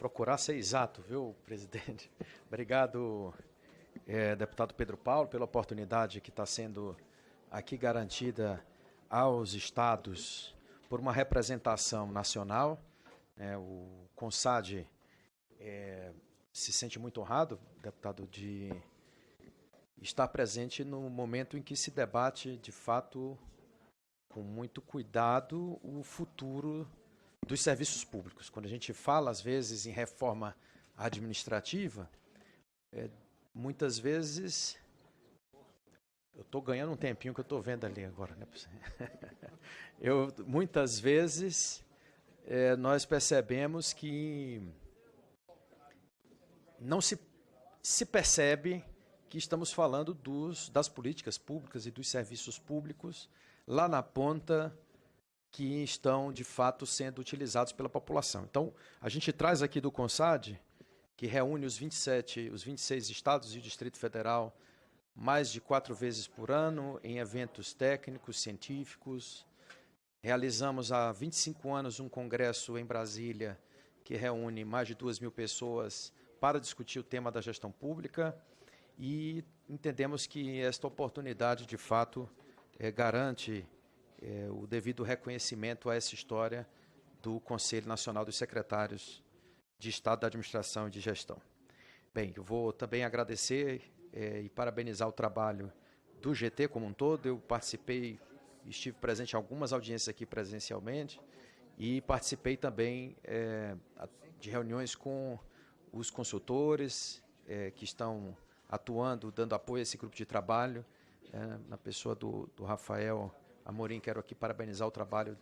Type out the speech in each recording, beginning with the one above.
procurar ser exato, viu, presidente? Obrigado, deputado Pedro Paulo, pela oportunidade que está sendo aqui garantida aos estados por uma representação nacional. O CONSAD se sente muito honrado, deputado, de estar presente no momento em que se debate, de fato, com muito cuidado, o futuro dos serviços públicos. Quando a gente fala, às vezes, em reforma administrativa, muitas vezes... Eu estou ganhando um tempinho que eu estou vendo ali agora, né? Muitas vezes nós percebemos que não se percebe que estamos falando das políticas públicas e dos serviços públicos lá na ponta que estão, de fato, sendo utilizados pela população. Então, a gente traz aqui do CONSAD, que reúne os 26 estados e o Distrito Federal, mais de 4 vezes por ano, em eventos técnicos, científicos. Realizamos há 25 anos um congresso em Brasília, que reúne mais de 2.000 pessoas para discutir o tema da gestão pública, e entendemos que esta oportunidade, de fato, garante o devido reconhecimento a essa história do Conselho Nacional dos Secretários de Estado da Administração e de Gestão. Bem, eu vou também agradecer e parabenizar o trabalho do GT como um todo. Eu participei, estive presente em algumas audiências aqui presencialmente e participei também de reuniões com os consultores que estão atuando, dando apoio a esse grupo de trabalho, na pessoa do Rafael Amorim. Quero aqui parabenizar o trabalho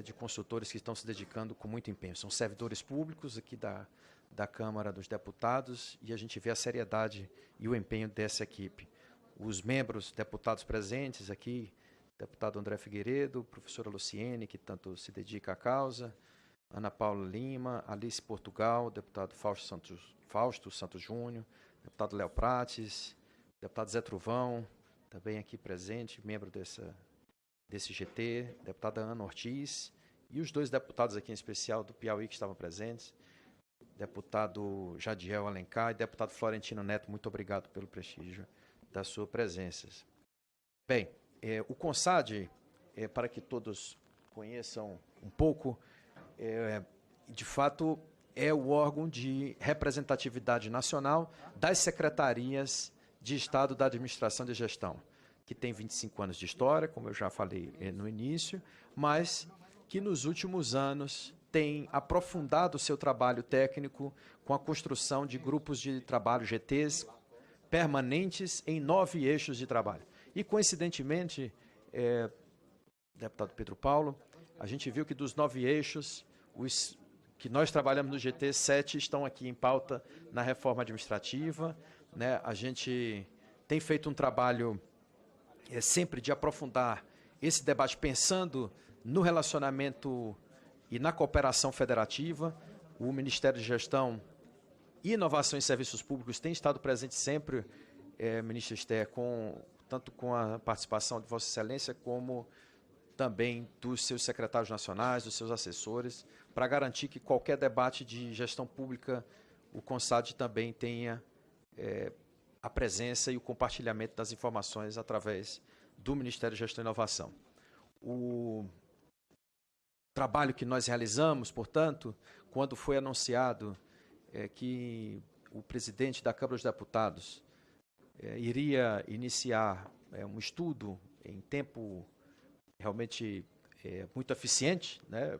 de consultores que estão se dedicando com muito empenho. São servidores públicos aqui da Câmara dos Deputados, e a gente vê a seriedade e o empenho dessa equipe. Os membros, deputados presentes aqui, deputado André Figueiredo, professora Luciene, que tanto se dedica à causa, Ana Paula Lima, Alice Portugal, deputado Fausto Santos Júnior, deputado Léo Prates, deputado Zé Truvão, também aqui presente, membro desse GT, deputada Ana Ortiz, e os 2 deputados aqui em especial do Piauí que estavam presentes, deputado Jadiel Alencar e deputado Florentino Neto. Muito obrigado pelo prestígio da sua presença. Bem, o CONSAD, para que todos conheçam um pouco, de fato é o órgão de representatividade nacional das secretarias de Estado da Administração e de Gestão, que tem 25 anos de história, como eu já falei no início, mas que nos últimos anos tem aprofundado o seu trabalho técnico com a construção de grupos de trabalho GTs permanentes em 9 eixos de trabalho. E, coincidentemente, deputado Pedro Paulo, a gente viu que dos 9 eixos, os que nós trabalhamos no GT, 7 estão aqui em pauta na reforma administrativa, né? A gente tem feito um trabalho sempre de aprofundar esse debate pensando no relacionamento e na cooperação federativa. O Ministério de Gestão e Inovação em Serviços Públicos tem estado presente sempre, ministro Esther, tanto com a participação de Vossa Excelência, como também dos seus secretários nacionais, dos seus assessores, para garantir que qualquer debate de gestão pública, o CONSAD também tenha a presença e o compartilhamento das informações através do Ministério de Gestão e Inovação. O trabalho que nós realizamos, portanto, quando foi anunciado que o presidente da Câmara dos Deputados iria iniciar um estudo em tempo realmente muito eficiente, né?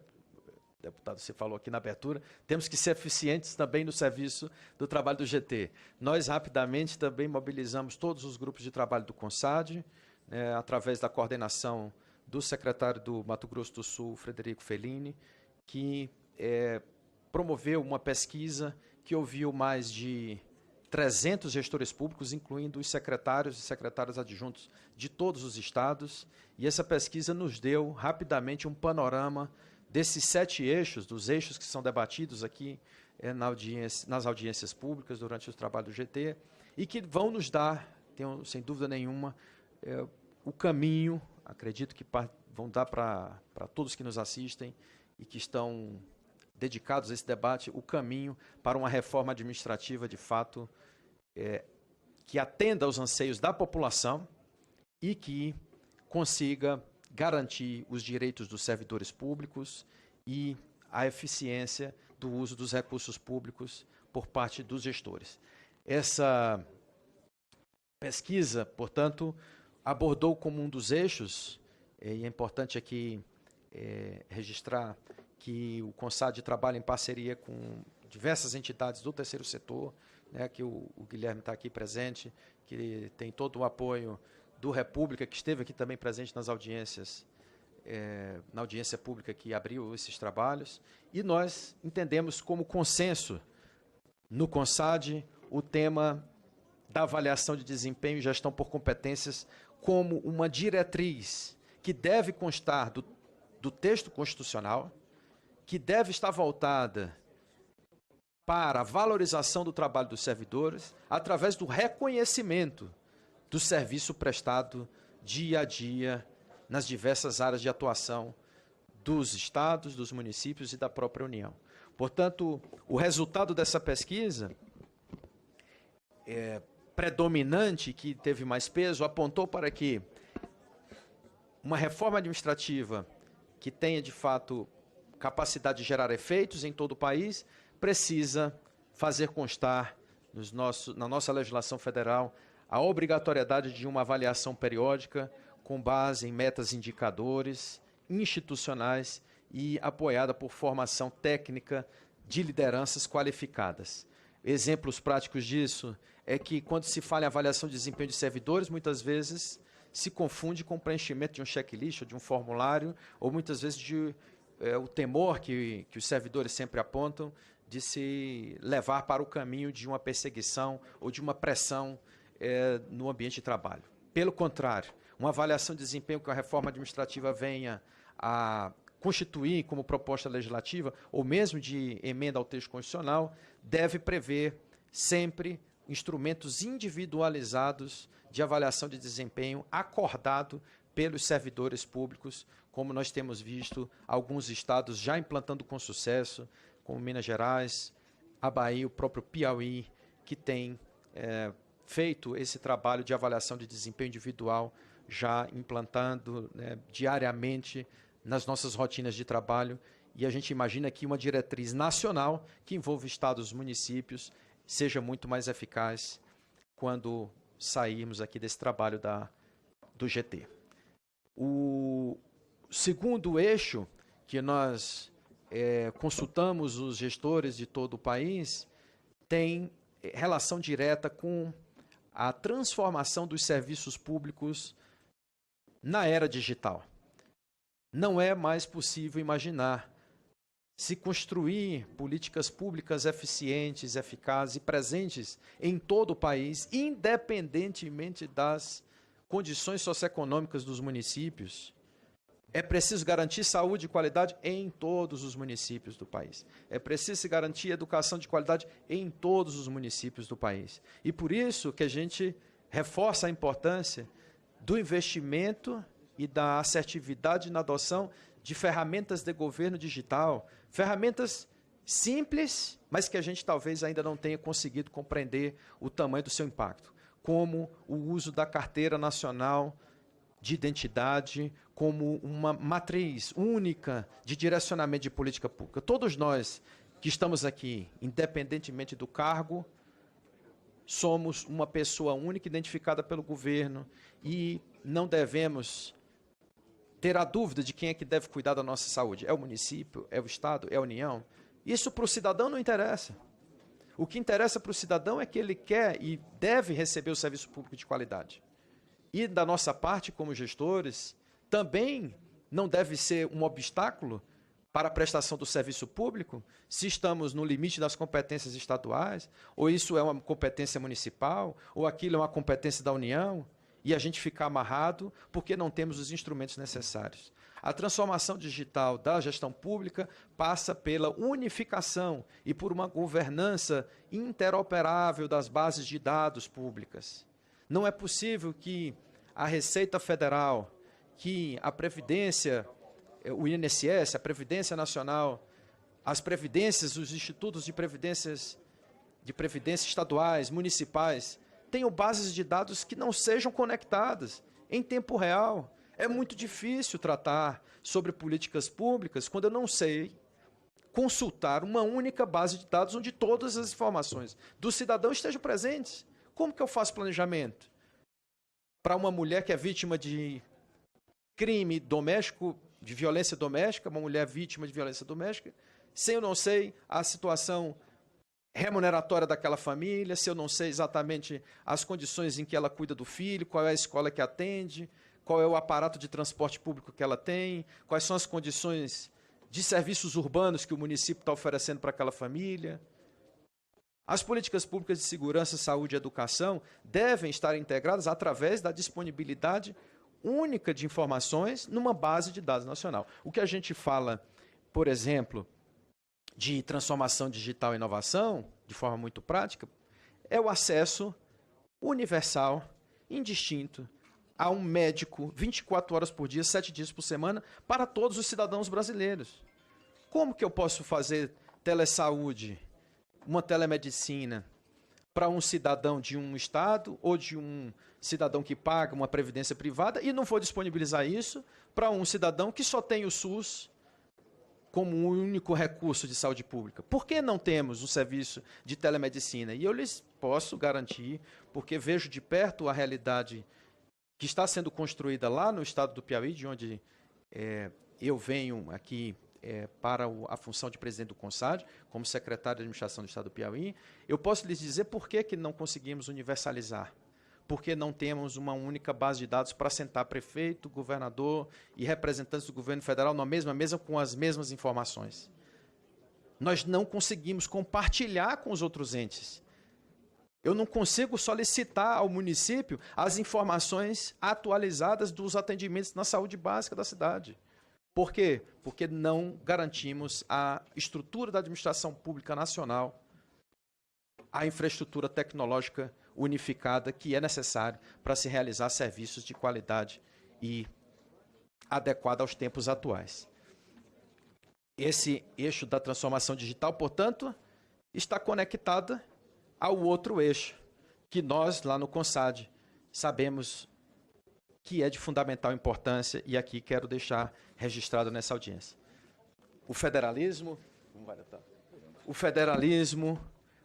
Deputado, você falou aqui na abertura, temos que ser eficientes também no serviço do trabalho do GT. Nós, rapidamente, também mobilizamos todos os grupos de trabalho do CONSAD, através da coordenação do secretário do Mato Grosso do Sul, Frederico Fellini, que promoveu uma pesquisa que ouviu mais de 300 gestores públicos, incluindo os secretários e secretárias adjuntos de todos os estados, e essa pesquisa nos deu rapidamente um panorama desses 7 eixos, dos eixos que são debatidos aqui nas audiências públicas durante o trabalho do GT, e que vão nos dar, tenho, sem dúvida nenhuma, o caminho, acredito que vão dar para todos que nos assistem e que estão dedicados a esse debate, o caminho para uma reforma administrativa, de fato, que atenda aos anseios da população e que consiga garantir os direitos dos servidores públicos e a eficiência do uso dos recursos públicos por parte dos gestores. Essa pesquisa, portanto, abordou como um dos eixos, e é importante aqui registrar que o CONSAD trabalha em parceria com diversas entidades do terceiro setor, né, que o Guilherme está aqui presente, que tem todo o apoio do República, que esteve aqui também presente nas audiências, na audiência pública que abriu esses trabalhos, e nós entendemos como consenso no CONSAD o tema da avaliação de desempenho e gestão por competências como uma diretriz que deve constar do texto constitucional, que deve estar voltada para a valorização do trabalho dos servidores através do reconhecimento do serviço prestado dia a dia nas diversas áreas de atuação dos estados, dos municípios e da própria União. Portanto, o resultado dessa pesquisa predominante, que teve mais peso, apontou para que uma reforma administrativa que tenha, de fato, capacidade de gerar efeitos em todo o país, precisa fazer constar na nossa legislação federal a obrigatoriedade de uma avaliação periódica com base em metas indicadores institucionais e apoiada por formação técnica de lideranças qualificadas. Exemplos práticos disso é que, quando se fala em avaliação de desempenho de servidores, muitas vezes se confunde com o preenchimento de um checklist ou de um formulário, ou muitas vezes o temor que os servidores sempre apontam de se levar para o caminho de uma perseguição ou de uma pressão no ambiente de trabalho. Pelo contrário, uma avaliação de desempenho que a reforma administrativa venha a constituir como proposta legislativa, ou mesmo de emenda ao texto constitucional, deve prever sempre instrumentos individualizados de avaliação de desempenho acordado pelos servidores públicos, como nós temos visto alguns estados já implantando com sucesso, como Minas Gerais, a Bahia, o próprio Piauí, que tem feito esse trabalho de avaliação de desempenho individual, já implantando diariamente nas nossas rotinas de trabalho, e a gente imagina que uma diretriz nacional que envolva estados e municípios seja muito mais eficaz quando sairmos aqui desse trabalho do GT. O segundo eixo que nós consultamos os gestores de todo o país tem relação direta com a transformação dos serviços públicos na era digital. Não é mais possível imaginar se construir políticas públicas eficientes, eficazes e presentes em todo o país, independentemente das condições socioeconômicas dos municípios. É preciso garantir saúde e qualidade em todos os municípios do país. É preciso se garantir educação de qualidade em todos os municípios do país. E por isso que a gente reforça a importância do investimento e da assertividade na adoção de ferramentas de governo digital, ferramentas simples, mas que a gente talvez ainda não tenha conseguido compreender o tamanho do seu impacto, como o uso da Carteira Nacional de Identidade como uma matriz única de direcionamento de política pública. Todos nós que estamos aqui, independentemente do cargo, somos uma pessoa única identificada pelo governo e não devemos ter a dúvida de quem é que deve cuidar da nossa saúde. É o município? É o Estado? É a União? Isso para o cidadão não interessa. O que interessa para o cidadão é que ele quer e deve receber o serviço público de qualidade. E da nossa parte, como gestores, também não deve ser um obstáculo para a prestação do serviço público, se estamos no limite das competências estaduais, ou isso é uma competência municipal, ou aquilo é uma competência da União, e a gente ficar amarrado porque não temos os instrumentos necessários. A transformação digital da gestão pública passa pela unificação e por uma governança interoperável das bases de dados públicas. Não é possível que a Receita Federal, que a Previdência, o INSS, a Previdência Nacional, as previdências, os institutos de previdência estaduais, municipais, tenham bases de dados que não sejam conectadas em tempo real. É muito difícil tratar sobre políticas públicas quando eu não sei consultar uma única base de dados onde todas as informações do cidadão estejam presentes. Como que eu faço planejamento para uma mulher que é vítima de crime doméstico, de violência doméstica, uma mulher vítima de violência doméstica, se eu não sei a situação remuneratória daquela família, se eu não sei exatamente as condições em que ela cuida do filho, qual é a escola que atende, qual é o aparato de transporte público que ela tem, quais são as condições de serviços urbanos que o município está oferecendo para aquela família. As políticas públicas de segurança, saúde e educação devem estar integradas através da disponibilidade única de informações numa base de dados nacional. O que a gente fala, por exemplo, de transformação digital e inovação, de forma muito prática, é o acesso universal, indistinto, a um médico 24 horas por dia, 7 dias por semana, para todos os cidadãos brasileiros. Como que eu posso fazer telesaúde, uma telemedicina, para um cidadão de um estado ou de um cidadão que paga uma previdência privada e não vou disponibilizar isso para um cidadão que só tem o SUS como um único recurso de saúde pública? Por que não temos um serviço de telemedicina? E eu lhes posso garantir, porque vejo de perto a realidade que está sendo construída lá no estado do Piauí, de onde eu venho aqui para a função de presidente do CONSAD, como secretário de administração do estado do Piauí. Eu posso lhes dizer por que não conseguimos universalizar. Porque não temos uma única base de dados para sentar prefeito, governador e representantes do governo federal na mesma mesa com as mesmas informações. Nós não conseguimos compartilhar com os outros entes. Eu não consigo solicitar ao município as informações atualizadas dos atendimentos na saúde básica da cidade. Por quê? Porque não garantimos a estrutura da administração pública nacional, a infraestrutura tecnológica unificada que é necessária para se realizar serviços de qualidade e adequada aos tempos atuais. Esse eixo da transformação digital, portanto, está conectada ao outro eixo, que nós, lá no CONSAD, sabemos que é de fundamental importância, e aqui quero deixar registrado nessa audiência. O federalismo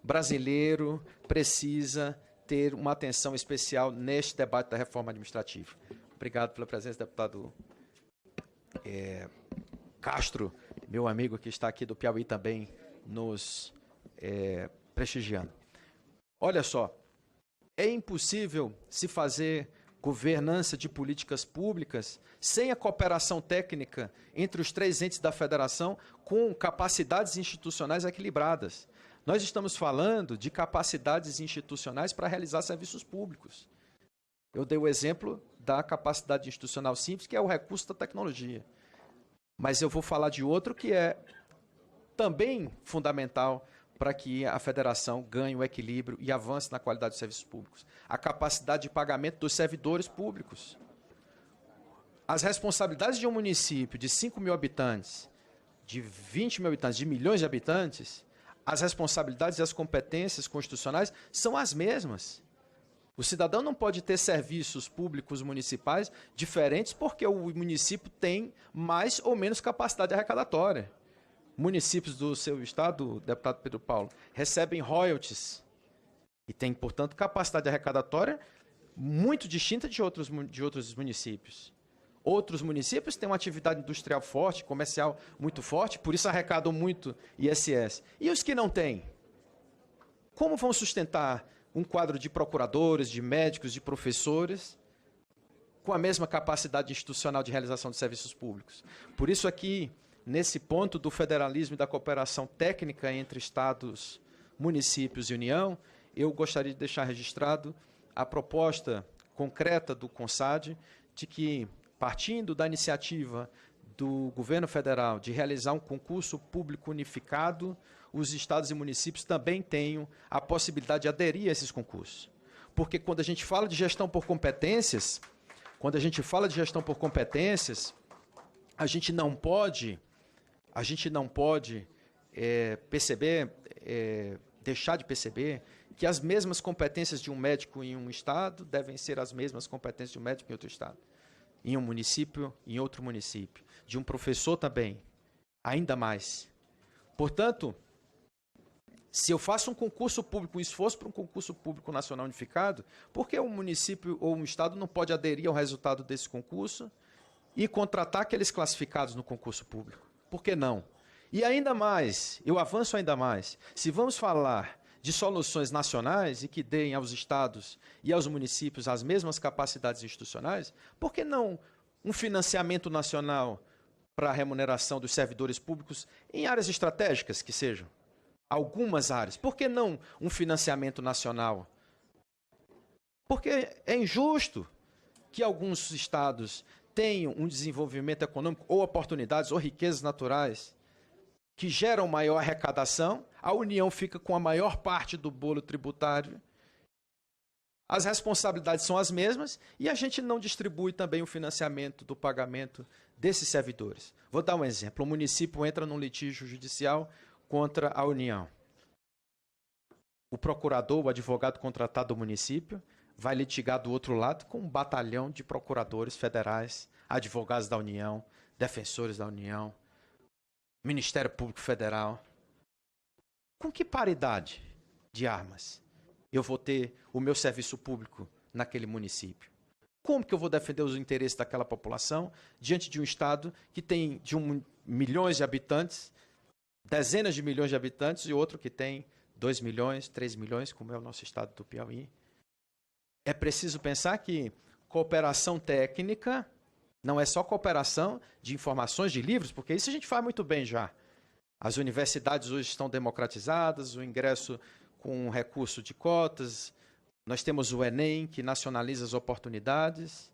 brasileiro precisa ter uma atenção especial neste debate da reforma administrativa. Obrigado pela presença, deputado Castro, meu amigo que está aqui do Piauí também nos prestigiando. Olha só, é impossível se fazer governança de políticas públicas sem a cooperação técnica entre os 3 entes da federação com capacidades institucionais equilibradas. Nós estamos falando de capacidades institucionais para realizar serviços públicos. Eu dei o exemplo da capacidade institucional simples, que é o recurso da tecnologia. Mas eu vou falar de outro que é também fundamental para que a federação ganhe o equilíbrio e avance na qualidade dos serviços públicos. A capacidade de pagamento dos servidores públicos. As responsabilidades de um município de 5 mil habitantes, de 20 mil habitantes, de milhões de habitantes, as responsabilidades e as competências constitucionais são as mesmas. O cidadão não pode ter serviços públicos municipais diferentes porque o município tem mais ou menos capacidade arrecadatória. Municípios do seu estado, deputado Pedro Paulo, recebem royalties e têm, portanto, capacidade arrecadatória muito distinta de outros municípios. Outros municípios têm uma atividade industrial forte, comercial muito forte, por isso arrecadam muito ISS. E os que não têm? Como vão sustentar um quadro de procuradores, de médicos, de professores, com a mesma capacidade institucional de realização de serviços públicos? Por isso aqui, nesse ponto do federalismo e da cooperação técnica entre estados, municípios e União, eu gostaria de deixar registrado a proposta concreta do CONSAD de que, partindo da iniciativa do governo federal de realizar um concurso público unificado, os estados e municípios também tenham a possibilidade de aderir a esses concursos. Porque quando a gente fala de gestão por competências, a gente não pode deixar de perceber que as mesmas competências de um médico em um estado devem ser as mesmas competências de um médico em outro estado, em um município, em outro município, de um professor também, ainda mais. Portanto, se eu faço um concurso público, um esforço para um concurso público nacional unificado, por que um município ou um estado não pode aderir ao resultado desse concurso e contratar aqueles classificados no concurso público? Por que não? E ainda mais, eu avanço ainda mais, se vamos falar de soluções nacionais e que deem aos estados e aos municípios as mesmas capacidades institucionais, por que não um financiamento nacional para a remuneração dos servidores públicos em áreas estratégicas que sejam? Algumas áreas. Por que não um financiamento nacional? Porque é injusto que alguns estados tenham um desenvolvimento econômico ou oportunidades ou riquezas naturais que geram maior arrecadação, a União fica com a maior parte do bolo tributário, as responsabilidades são as mesmas e a gente não distribui também o financiamento do pagamento desses servidores. Vou dar um exemplo. O município entra num litígio judicial contra a União. O procurador, o advogado contratado do município, vai litigar do outro lado com um batalhão de procuradores federais, advogados da União, defensores da União, Ministério Público Federal. Com que paridade de armas eu vou ter o meu serviço público naquele município? Como que eu vou defender os interesses daquela população diante de um estado que tem de 1 milhão de habitantes, dezenas de milhões de habitantes, e outro que tem 2 milhões, 3 milhões, como é o nosso estado do Piauí? É preciso pensar que cooperação técnica não é só cooperação de informações, de livros, porque isso a gente faz muito bem já. As universidades hoje estão democratizadas, o ingresso com recurso de cotas, nós temos o Enem, que nacionaliza as oportunidades.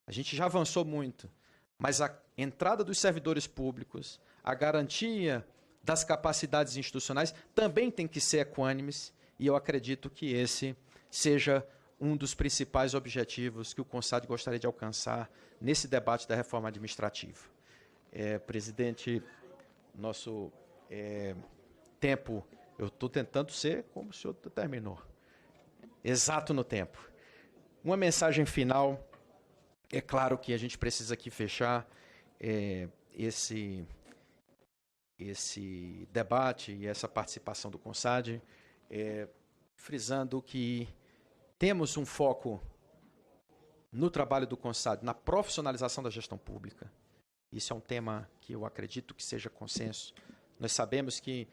A gente já avançou muito, mas a entrada dos servidores públicos, a garantia das capacidades institucionais também tem que ser equânimes, e eu acredito que esse seja um dos principais objetivos que o CONSAD gostaria de alcançar nesse debate da reforma administrativa. Presidente, nosso tempo, eu estou tentando ser como o senhor terminou, exato no tempo. Uma mensagem final, é claro que a gente precisa aqui fechar esse debate e essa participação do CONSAD, frisando que temos um foco no trabalho do CONSAD, na profissionalização da gestão pública. Isso é um tema que eu acredito que seja consenso. Nós sabemos que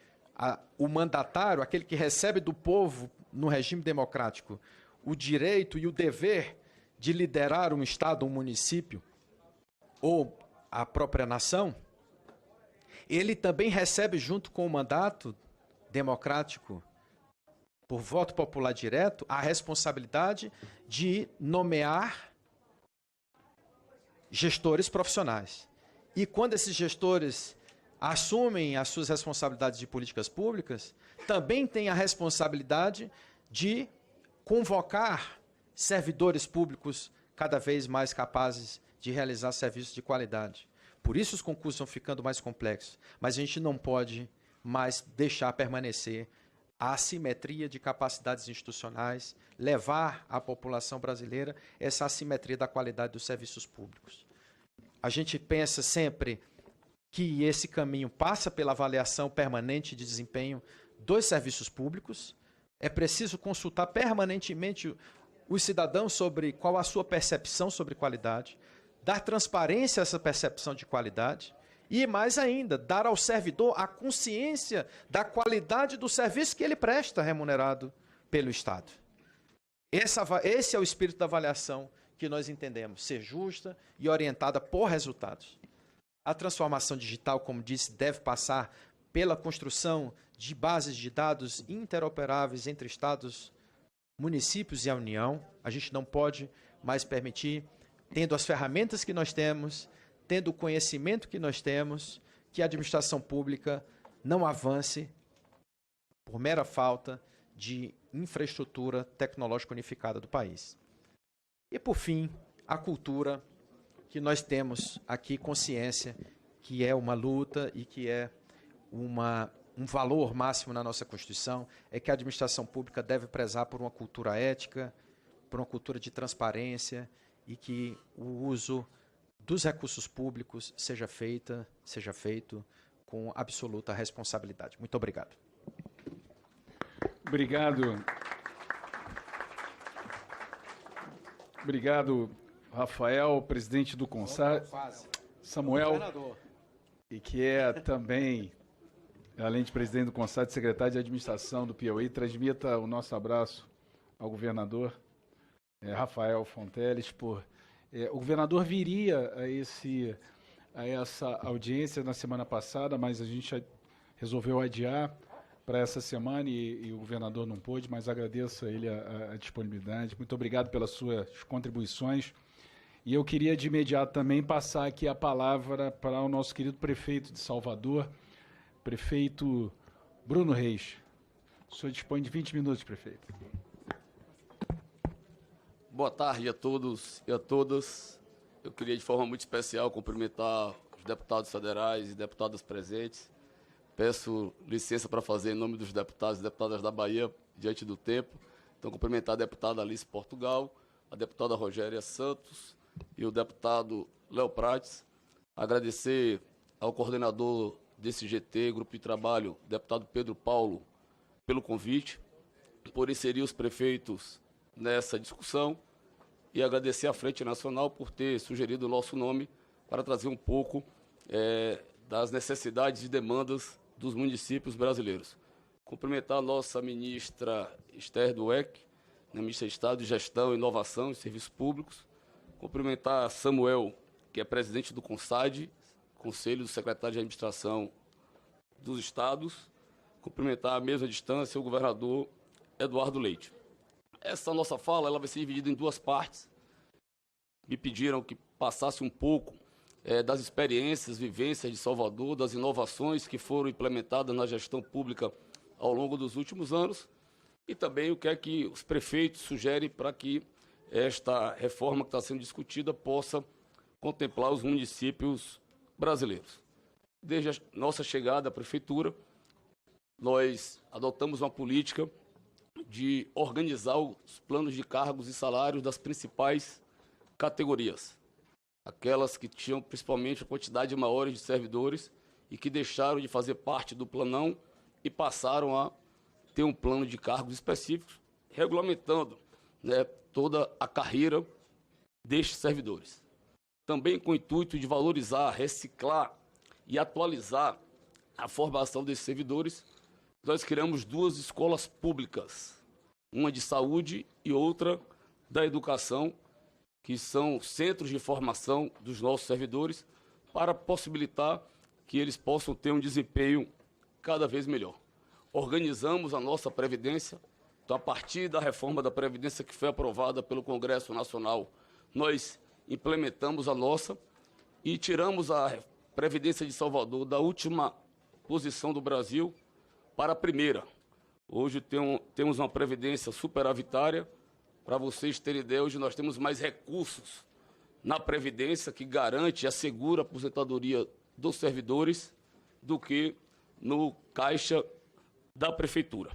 o mandatário, aquele que recebe do povo no regime democrático o direito e o dever de liderar um estado, um município ou a própria nação, ele também recebe, junto com o mandato democrático por voto popular direto, a responsabilidade de nomear gestores profissionais. E quando esses gestores assumem as suas responsabilidades de políticas públicas, também têm a responsabilidade de convocar servidores públicos cada vez mais capazes de realizar serviços de qualidade. Por isso os concursos estão ficando mais complexos, mas a gente não pode mais deixar permanecer a assimetria de capacidades institucionais, levar à população brasileira essa assimetria da qualidade dos serviços públicos. A gente pensa sempre que esse caminho passa pela avaliação permanente de desempenho dos serviços públicos. É preciso consultar permanentemente os cidadãos sobre qual a sua percepção sobre qualidade, dar transparência a essa percepção de qualidade e, mais ainda, dar ao servidor a consciência da qualidade do serviço que ele presta remunerado pelo Estado. Esse é o espírito da avaliação que nós entendemos ser justa e orientada por resultados. A transformação digital, como disse, deve passar pela construção de bases de dados interoperáveis entre estados, municípios e a União. A gente não pode mais permitir, tendo as ferramentas que nós temos, tendo o conhecimento que nós temos, que a administração pública não avance por mera falta de infraestrutura tecnológica unificada do país. E, por fim, a cultura, que nós temos aqui consciência que é uma luta e que é um um valor máximo na nossa Constituição, é que a administração pública deve prezar por uma cultura ética, por uma cultura de transparência e que o uso dos recursos públicos seja feito com absoluta responsabilidade. Muito obrigado. Obrigado. Obrigado, Rafael, presidente do CONSAD, Samuel, e que é também, além de presidente do CONSAD, secretário de administração do Piauí. Transmita o nosso abraço ao governador Rafael Fonteles. O governador viria a essa audiência na semana passada, mas a gente resolveu adiar para essa semana e o governador não pôde, mas agradeço a ele a disponibilidade. Muito obrigado pelas suas contribuições. E eu queria de imediato também passar aqui a palavra para o nosso querido prefeito de Salvador, prefeito Bruno Reis. O senhor dispõe de 20 minutos, prefeito. Boa tarde a todos e a todas. Eu queria de forma muito especial cumprimentar os deputados federais e deputadas presentes. Peço licença para fazer em nome dos deputados e deputadas da Bahia, diante do tempo. Então, cumprimentar a deputada Alice Portugal, a deputada Rogéria Santos e o deputado Léo Prates. Agradecer ao coordenador desse GT, Grupo de Trabalho, deputado Pedro Paulo, pelo convite, por inserir os prefeitos nessa discussão e agradecer à Frente Nacional por ter sugerido o nosso nome para trazer um pouco das necessidades e demandas dos municípios brasileiros. Cumprimentar a nossa ministra Esther Dweck, ministra de Estado de Gestão, Inovação e Serviços Públicos. Cumprimentar Samuel, que é presidente do CONSAD, Conselho do Secretário de Administração dos Estados. Cumprimentar à mesma distância o governador Eduardo Leite. Essa nossa fala ela vai ser dividida em duas partes. Me pediram que passasse um pouco das experiências, vivências de Salvador, das inovações que foram implementadas na gestão pública ao longo dos últimos anos e também o que é que os prefeitos sugerem para que esta reforma que está sendo discutida possa contemplar os municípios brasileiros. Desde a nossa chegada à prefeitura, nós adotamos uma política de organizar os planos de cargos e salários das principais categorias. Aquelas que tinham principalmente a quantidade maior de servidores e que deixaram de fazer parte do planão e passaram a ter um plano de cargos específicos, regulamentando toda a carreira destes servidores. Também com o intuito de valorizar, reciclar e atualizar a formação desses servidores, nós criamos duas escolas públicas, uma de saúde e outra da educação, que são centros de formação dos nossos servidores, para possibilitar que eles possam ter um desempenho cada vez melhor. Organizamos a nossa Previdência, então, a partir da reforma da Previdência que foi aprovada pelo Congresso Nacional, nós implementamos a nossa e tiramos a Previdência de Salvador da última posição do Brasil para a primeira. Hoje temos uma Previdência superavitária. Para vocês terem ideia, hoje nós temos mais recursos na Previdência, que garante e assegura a aposentadoria dos servidores, do que no caixa da Prefeitura.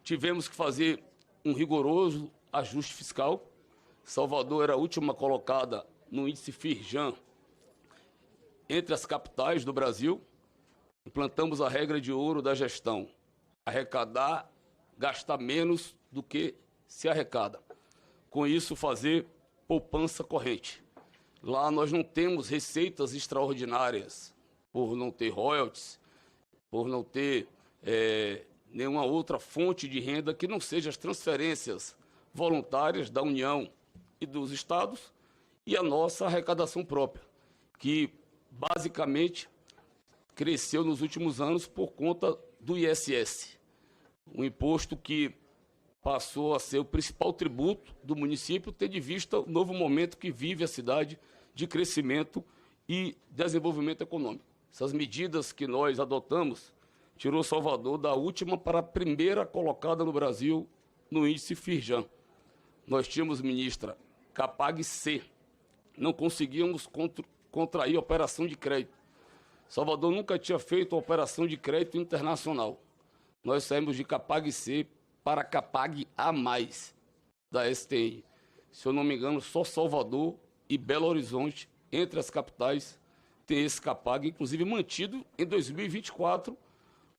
Tivemos que fazer um rigoroso ajuste fiscal. Salvador era a última colocada no índice Firjan entre as capitais do Brasil. Implantamos a regra de ouro da gestão: arrecadar, gastar menos do que se arrecada. Com isso, fazer poupança corrente. Lá nós não temos receitas extraordinárias, por não ter royalties, por não ter nenhuma outra fonte de renda que não seja as transferências voluntárias da União e dos Estados e a nossa arrecadação própria, que basicamente cresceu nos últimos anos por conta do ISS, um imposto que passou a ser o principal tributo do município, tendo em vista o novo momento que vive a cidade de crescimento e desenvolvimento econômico. Essas medidas que nós adotamos tirou Salvador da última para a primeira colocada no Brasil no índice Firjan. Nós tínhamos, ministra, Capag C. Não conseguíamos contrair operação de crédito. Salvador nunca tinha feito uma operação de crédito internacional. Nós saímos de Capag C para Capag A+, da STN. Se eu não me engano, só Salvador e Belo Horizonte, entre as capitais, tem esse Capag, inclusive mantido em 2024,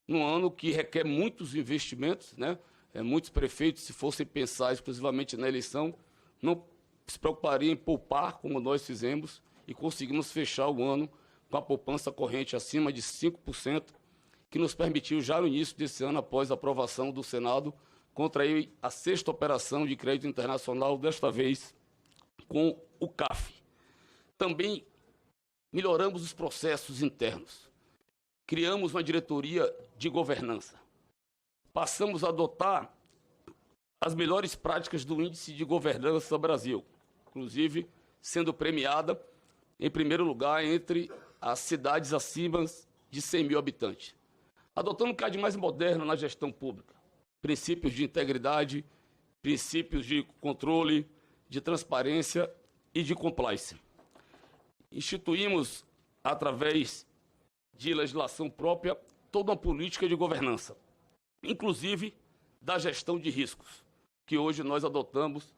num ano que requer muitos investimentos, né? Muitos prefeitos, se fossem pensar exclusivamente na eleição, não se preocupariam em poupar, como nós fizemos, e conseguimos fechar o ano com a poupança corrente acima de 5%, que nos permitiu, já no início desse ano, após a aprovação do Senado, contrair a 6ª operação de crédito internacional, desta vez com o CAF. Também melhoramos os processos internos. Criamos uma diretoria de governança. Passamos a adotar as melhores práticas do Índice de Governança Brasil, inclusive sendo premiada em primeiro lugar entre as cidades acima de 100 mil habitantes. Adotando o que há de mais moderno na gestão pública. Princípios de integridade, princípios de controle, de transparência e de compliance. Instituímos, através de legislação própria, toda uma política de governança, inclusive da gestão de riscos, que hoje nós adotamos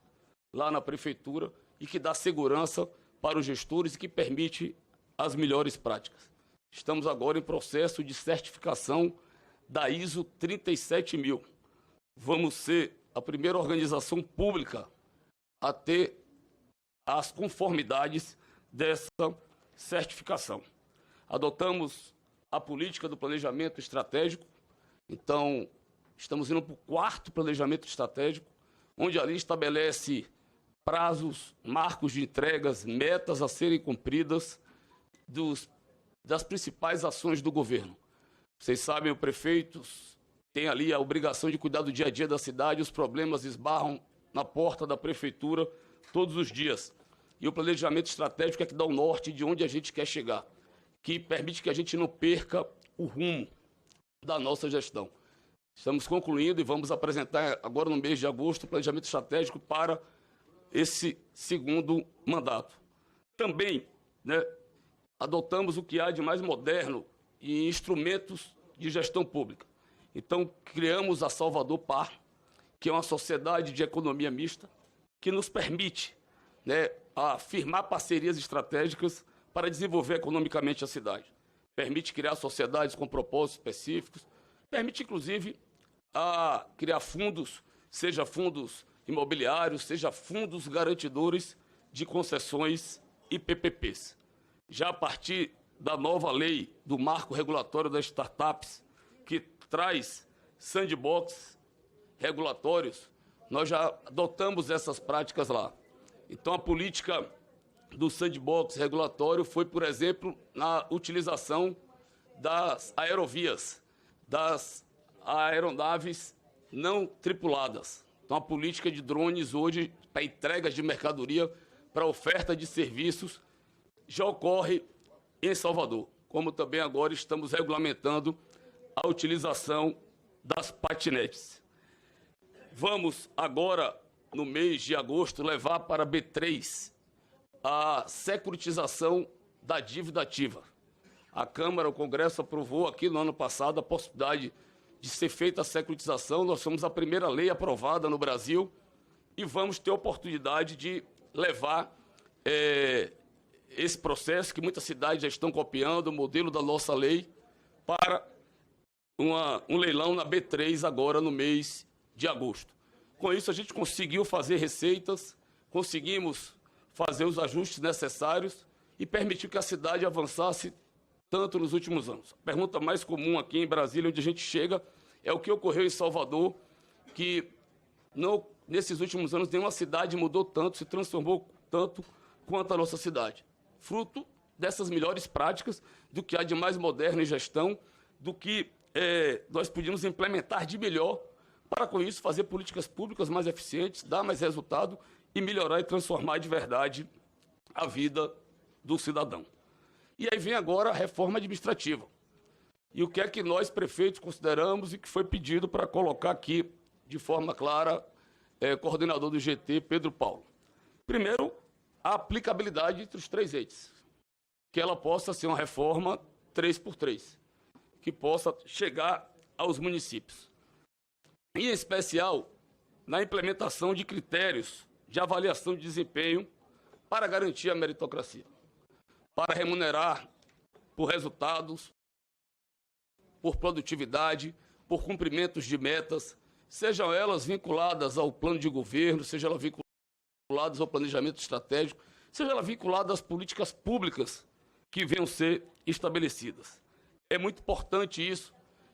lá na Prefeitura e que dá segurança para os gestores e que permite as melhores práticas. Estamos agora em processo de certificação da ISO 37000. Vamos ser a primeira organização pública a ter as conformidades dessa certificação. Adotamos a política do planejamento estratégico, então estamos indo para o 4º planejamento estratégico, onde ali estabelece prazos, marcos de entregas, metas a serem cumpridas das principais ações do governo. Vocês sabem, os prefeitos têm ali a obrigação de cuidar do dia a dia da cidade, os problemas esbarram na porta da prefeitura todos os dias. E o planejamento estratégico é que dá o norte de onde a gente quer chegar, que permite que a gente não perca o rumo da nossa gestão. Estamos concluindo e vamos apresentar agora no mês de agosto o planejamento estratégico para esse 2º mandato. Também, adotamos o que há de mais moderno em instrumentos de gestão pública. Então, criamos a Salvador Par, que é uma sociedade de economia mista, que nos permite a firmar parcerias estratégicas para desenvolver economicamente a cidade. Permite criar sociedades com propósitos específicos, permite, inclusive, a criar fundos, seja fundos imobiliários, seja fundos garantidores de concessões e PPPs. Já a partir da nova lei do marco regulatório das startups, que traz sandbox regulatórios, nós já adotamos essas práticas lá. Então, a política do sandbox regulatório foi, por exemplo, na utilização das aerovias, das aeronaves não tripuladas. Então, a política de drones hoje, para entregas de mercadoria, para oferta de serviços, já ocorre em Salvador, como também agora estamos regulamentando a utilização das patinetes. Vamos agora, no mês de agosto, levar para B3 a securitização da dívida ativa. A Câmara, o Congresso aprovou aqui no ano passado a possibilidade de ser feita a securitização. Nós somos a primeira lei aprovada no Brasil e vamos ter a oportunidade de levar esse processo, que muitas cidades já estão copiando, o modelo da nossa lei, para um leilão na B3 agora no mês de agosto. Com isso, a gente conseguiu fazer receitas, conseguimos fazer os ajustes necessários e permitiu que a cidade avançasse tanto nos últimos anos. A pergunta mais comum aqui em Brasília, onde a gente chega, é o que ocorreu em Salvador, que nesses últimos anos nenhuma cidade mudou tanto, se transformou tanto quanto a nossa cidade. Fruto dessas melhores práticas, do que há de mais moderno em gestão, do que nós podíamos implementar de melhor para, com isso, fazer políticas públicas mais eficientes, dar mais resultado e melhorar e transformar de verdade a vida do cidadão. E aí vem agora a reforma administrativa. E o que é que nós, prefeitos, consideramos e que foi pedido para colocar aqui, de forma clara, coordenador do GT, Pedro Paulo. Primeiro, a aplicabilidade entre os 3 entes. Que ela possa ser uma reforma 3x3, que possa chegar aos municípios. Em especial, na implementação de critérios de avaliação de desempenho para garantir a meritocracia, para remunerar por resultados, por produtividade, por cumprimentos de metas, sejam elas vinculadas ao plano de governo, sejam elas vinculadas ao planejamento estratégico, sejam elas vinculadas às políticas públicas que venham ser estabelecidas. É muito importante isso,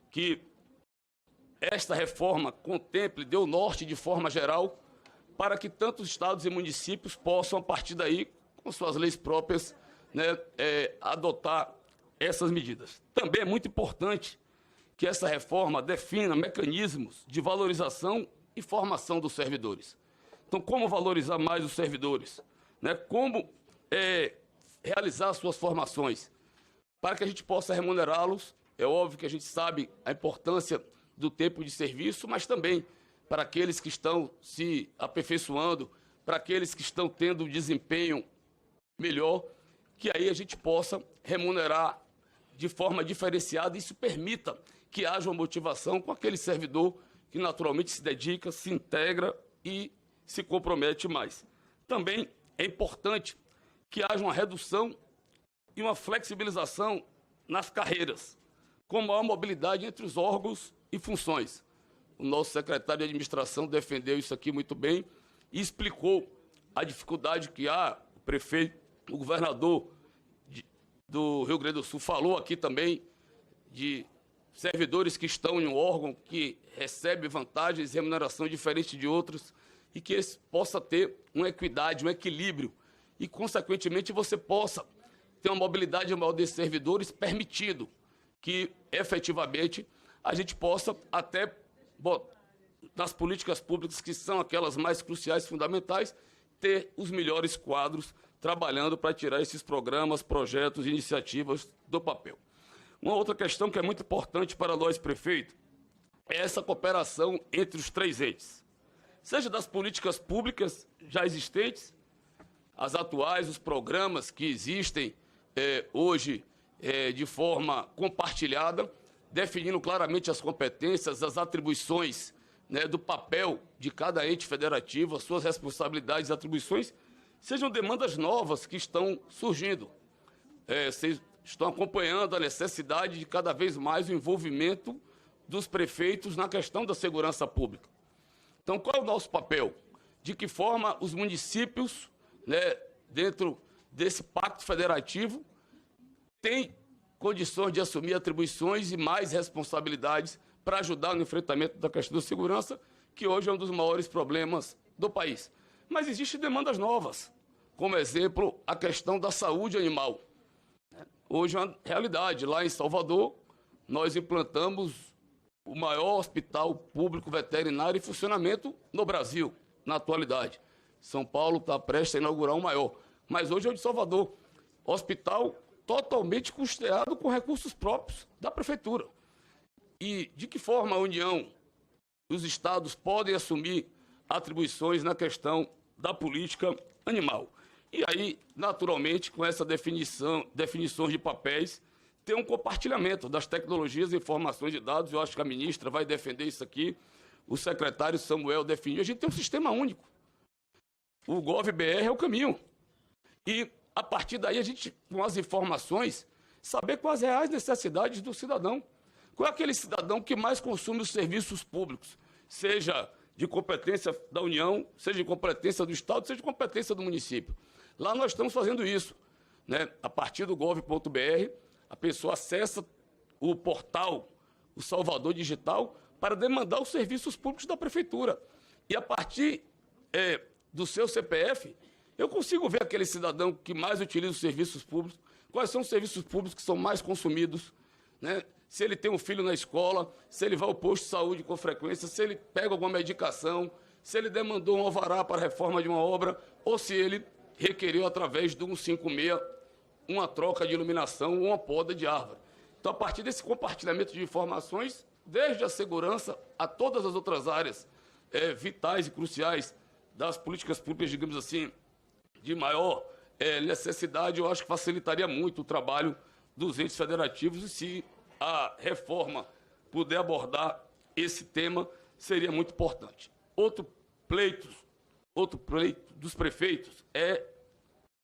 que esta reforma contemple, dê o norte de forma geral, para que tantos estados e municípios possam, a partir daí, com suas leis próprias, adotar essas medidas. Também é muito importante que essa reforma defina mecanismos de valorização e formação dos servidores. Então, como valorizar mais os servidores? Como realizar suas formações? Para que a gente possa remunerá-los, é óbvio que a gente sabe a importância do tempo de serviço, mas também para aqueles que estão se aperfeiçoando, para aqueles que estão tendo um desempenho melhor, que aí a gente possa remunerar de forma diferenciada e isso permita que haja uma motivação com aquele servidor que naturalmente se dedica, se integra e se compromete mais. Também é importante que haja uma redução e uma flexibilização nas carreiras, com maior mobilidade entre os órgãos e funções. O nosso secretário de administração defendeu isso aqui muito bem e explicou a dificuldade que há. O prefeito, o governador do Rio Grande do Sul falou aqui também de servidores que estão em um órgão que recebe vantagens e remuneração diferente de outros e que esse possa ter uma equidade, um equilíbrio e, consequentemente, você possa ter uma mobilidade maior desses servidores, permitido que, efetivamente, a gente possa até, nas políticas públicas, que são aquelas mais cruciais, fundamentais, ter os melhores quadros trabalhando para tirar esses programas, projetos, iniciativas do papel. Uma outra questão que é muito importante para nós, prefeito, é essa cooperação entre os três entes. Seja das políticas públicas já existentes, as atuais, os programas que existem hoje de forma compartilhada, definindo claramente as competências, as atribuições do papel de cada ente federativo, as suas responsabilidades e atribuições, sejam demandas novas que estão surgindo. Vocês estão acompanhando a necessidade de cada vez mais o envolvimento dos prefeitos na questão da segurança pública. Então, qual é o nosso papel? De que forma os municípios, dentro desse pacto federativo, têm condições de assumir atribuições e mais responsabilidades para ajudar no enfrentamento da questão da segurança, que hoje é um dos maiores problemas do país. Mas existem demandas novas, como exemplo, a questão da saúde animal. Hoje é uma realidade. Lá em Salvador, nós implantamos o maior hospital público veterinário em funcionamento no Brasil, na atualidade. São Paulo está prestes a inaugurar o maior. Mas hoje é o de Salvador. Hospital totalmente custeado com recursos próprios da prefeitura. E de que forma a União, os estados podem assumir atribuições na questão da política animal? E aí, naturalmente, com essa definições de papéis, tem um compartilhamento das tecnologias e informações de dados. Eu acho que a ministra vai defender isso aqui. O secretário Samuel definiu. A gente tem um sistema único. O GovBR é o caminho. E, a partir daí, a gente, com as informações, saber quais as reais necessidades do cidadão. Qual é aquele cidadão que mais consome os serviços públicos, seja de competência da União, seja de competência do Estado, seja de competência do município. Lá nós estamos fazendo isso. A partir do gov.br, a pessoa acessa o portal, o Salvador Digital, para demandar os serviços públicos da prefeitura. E a partir do seu CPF, eu consigo ver aquele cidadão que mais utiliza os serviços públicos, quais são os serviços públicos que são mais consumidos, se ele tem um filho na escola, se ele vai ao posto de saúde com frequência, se ele pega alguma medicação, se ele demandou um alvará para a reforma de uma obra, ou se ele requeriu, através do 156, uma troca de iluminação ou uma poda de árvore. Então, a partir desse compartilhamento de informações, desde a segurança a todas as outras áreas vitais e cruciais das políticas públicas, digamos assim, de maior necessidade, eu acho que facilitaria muito o trabalho dos entes federativos, e se a reforma puder abordar esse tema, seria muito importante. Outro pleito dos prefeitos é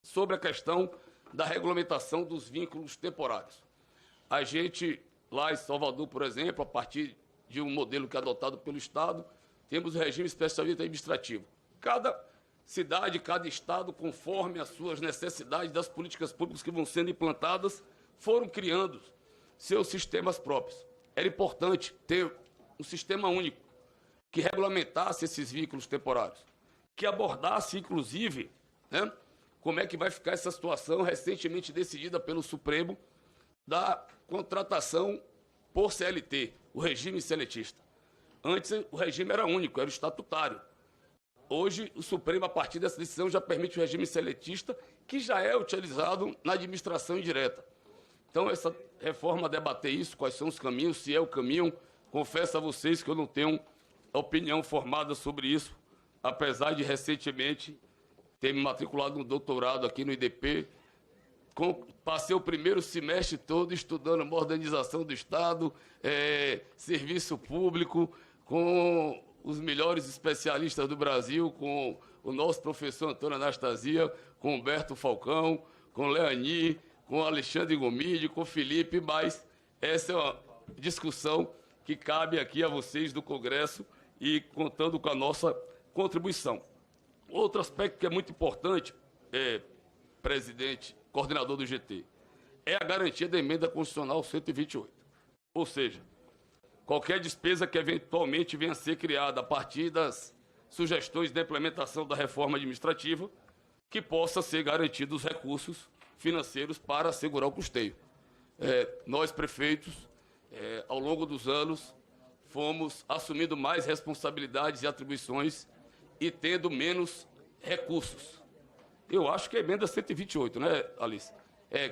sobre a questão da regulamentação dos vínculos temporários. A gente, lá em Salvador, por exemplo, a partir de um modelo que é adotado pelo Estado, temos o regime especialista administrativo. Cada cidade, cada estado, conforme as suas necessidades das políticas públicas que vão sendo implantadas, foram criando seus sistemas próprios. Era importante ter um sistema único que regulamentasse esses vínculos temporários, que abordasse, inclusive, né, como é que vai ficar essa situação recentemente decidida pelo Supremo da contratação por CLT, o regime seletista. Antes, o regime era único, era o estatutário. Hoje, o Supremo, a partir dessa decisão, já permite o regime seletista, que já é utilizado na administração indireta. Então, essa reforma debater isso, quais são os caminhos, se é o caminho. Confesso a vocês que eu não tenho opinião formada sobre isso, apesar de recentemente ter me matriculado no doutorado aqui no IDP. Passei o primeiro semestre todo estudando modernização do Estado, serviço público, com os melhores especialistas do Brasil, com o nosso professor Antônio Anastasia, com Humberto Falcão, com Leani, com Alexandre Gomide, com Felipe, mas essa é uma discussão que cabe aqui a vocês do Congresso e contando com a nossa contribuição. Outro aspecto que é muito importante, presidente, coordenador do GT, é a garantia da emenda constitucional 128. Ou seja, qualquer despesa que eventualmente venha a ser criada a partir das sugestões de implementação da reforma administrativa, que possa ser garantidos os recursos financeiros para assegurar o custeio. Nós, prefeitos, ao longo dos anos, fomos assumindo mais responsabilidades e atribuições e tendo menos recursos. Eu acho que é a emenda 128, né, Alice?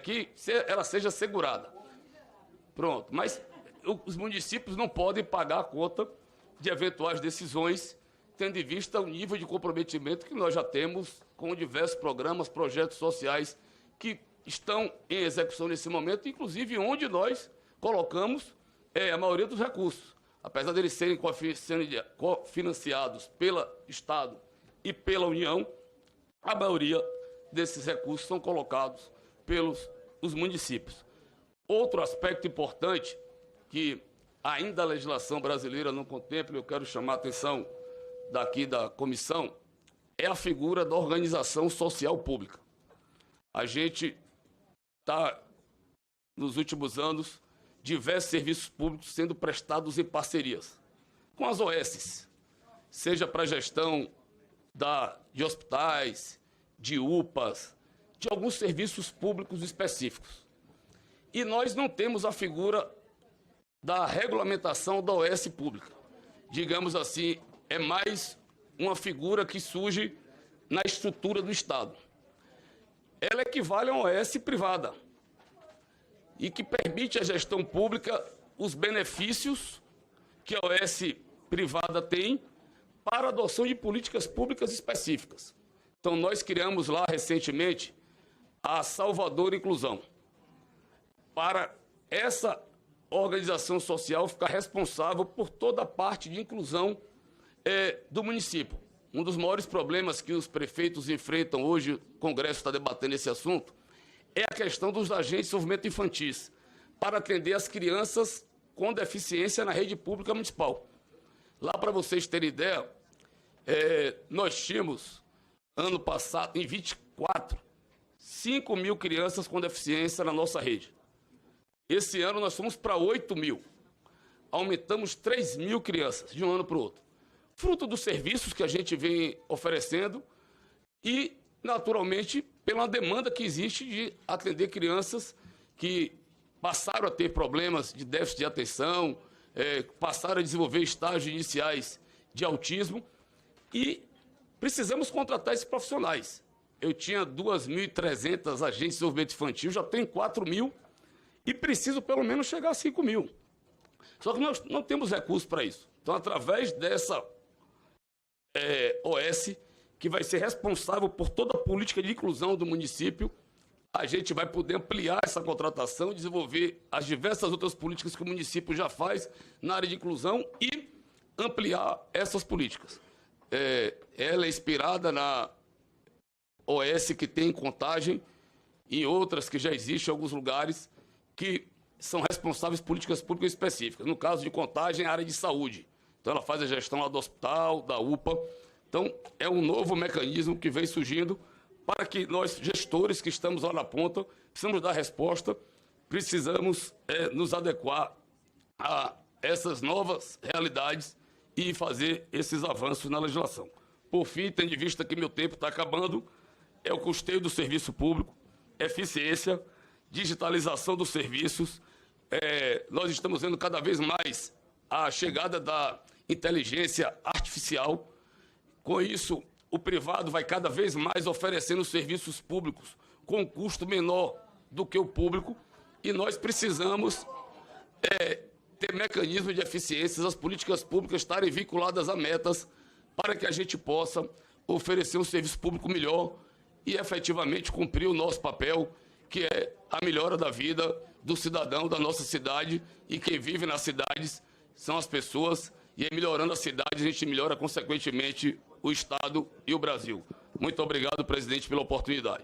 Que ela seja assegurada. Pronto, mas os municípios não podem pagar a conta de eventuais decisões, tendo em vista o nível de comprometimento que nós já temos com diversos programas, projetos sociais que estão em execução nesse momento, inclusive onde nós colocamos a maioria dos recursos. Apesar deles serem cofinanciados pelo Estado e pela União, a maioria desses recursos são colocados pelos municípios. Outro aspecto importante que ainda a legislação brasileira não contempla, eu quero chamar a atenção daqui da comissão, é a figura da organização social pública. A gente está, nos últimos anos, diversos serviços públicos sendo prestados em parcerias com as OSs, seja para a gestão de hospitais, de UPAs, de alguns serviços públicos específicos. E nós não temos a figura da regulamentação da OS pública. Digamos assim, é mais uma figura que surge na estrutura do Estado. Ela equivale a uma OS privada e que permite à gestão pública os benefícios que a OS privada tem para a adoção de políticas públicas específicas. Então, nós criamos lá recentemente a Salvador Inclusão, para essa organização social ficar responsável por toda a parte de inclusão do município. Um dos maiores problemas que os prefeitos enfrentam hoje, o Congresso está debatendo esse assunto, é a questão dos agentes de desenvolvimento infantis, para atender as crianças com deficiência na rede pública municipal. Lá, para vocês terem ideia, nós tínhamos, ano passado, em 24, 5 mil crianças com deficiência na nossa rede. Esse ano nós fomos para 8 mil. Aumentamos 3 mil crianças de um ano para o outro. Fruto dos serviços que a gente vem oferecendo e, naturalmente, pela demanda que existe de atender crianças que passaram a ter problemas de déficit de atenção, passaram a desenvolver estágios iniciais de autismo e precisamos contratar esses profissionais. Eu tinha 2.300 agentes de desenvolvimento infantil, já tenho 4 mil e preciso pelo menos chegar a 5 mil. Só que nós não temos recursos para isso. Então, através dessa OS, que vai ser responsável por toda a política de inclusão do município, a gente vai poder ampliar essa contratação e desenvolver as diversas outras políticas que o município já faz na área de inclusão e ampliar essas políticas. Ela é inspirada na OS que tem em Contagem e outras que já existem em alguns lugares que são responsáveis por políticas públicas específicas. No caso de Contagem, é a área de saúde. Então, ela faz a gestão lá do hospital, da UPA. Então, é um novo mecanismo que vem surgindo para que nós, gestores que estamos lá na ponta, precisamos dar resposta, precisamos nos adequar a essas novas realidades e fazer esses avanços na legislação. Por fim, tendo em vista que meu tempo está acabando, é o custeio do serviço público, eficiência, digitalização dos serviços. Nós estamos vendo cada vez mais a chegada da inteligência artificial. Com isso, o privado vai cada vez mais oferecendo serviços públicos com um custo menor do que o público e nós precisamos ter mecanismos de eficiência, as políticas públicas estarem vinculadas a metas para que a gente possa oferecer um serviço público melhor e efetivamente cumprir o nosso papel, que é a melhora da vida do cidadão da nossa cidade, e quem vive nas cidades são as pessoas, e melhorando a cidade a gente melhora consequentemente o Estado e o Brasil. Muito obrigado, presidente, pela oportunidade.